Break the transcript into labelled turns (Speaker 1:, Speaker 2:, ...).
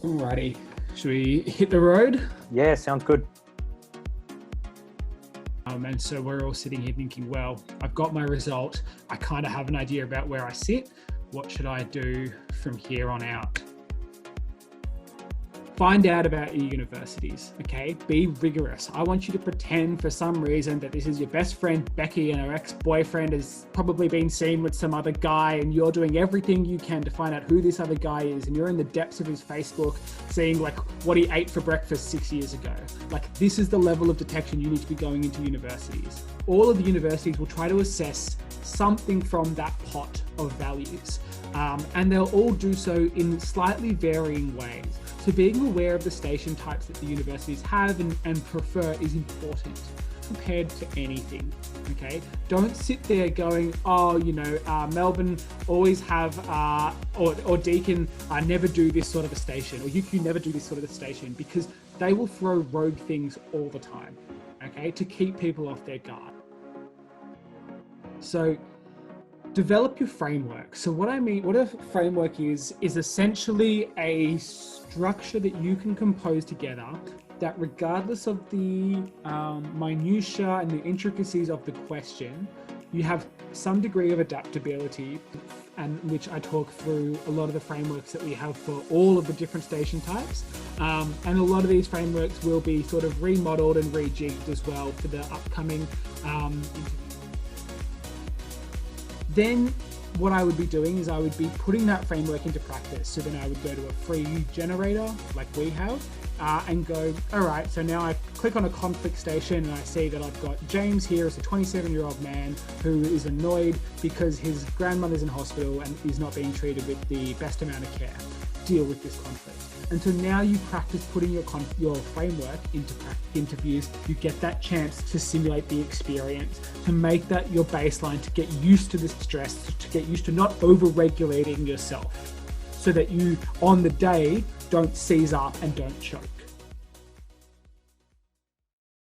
Speaker 1: Alrighty, should we hit the road?
Speaker 2: Yeah, sounds good.
Speaker 1: And so we're all sitting here thinking, well, I've got my result. I kind of have an idea about where I sit. What should I do from here on out? Find out about your universities, okay? Be rigorous. I want you to pretend for some reason that this is your best friend, Becky, and her ex-boyfriend has probably been seen with some other guy, and you're doing everything you can to find out who this other guy is, and you're in the depths of his Facebook seeing like what he ate for breakfast 6 years ago. Like, this is the level of detection you need to be going into universities. All of the universities will try to assess something from that pot of values, and they'll all do so in slightly varying ways. So being aware of the station types that the universities have and prefer is important compared to anything, okay? Don't sit there going, oh, Melbourne always have, or Deakin never do this sort of a station, or UQ never do this sort of a station, because they will throw rogue things all the time, okay, to keep people off their guard. So develop your framework. So what a framework is essentially a structure that you can compose together that, regardless of the minutiae and the intricacies of the question, you have some degree of adaptability, and which I talk through a lot of the frameworks that we have for all of the different station types. And a lot of these frameworks will be sort of remodeled and rejigged as well for the upcoming interviews. Then what I would be doing is I would be putting that framework into practice. So then I would go to a free generator like we have and go, all right, so now I click on a conflict station and I see that I've got James here as a 27-year-old man who is annoyed because his grandmother's in hospital and is not being treated with the best amount of care. Deal with this conflict. And so now you practice putting your framework into interviews. You get that chance to simulate the experience, to make that your baseline, to get used to the stress, to get used to not over-regulating yourself so that you, on the day, don't seize up and don't choke.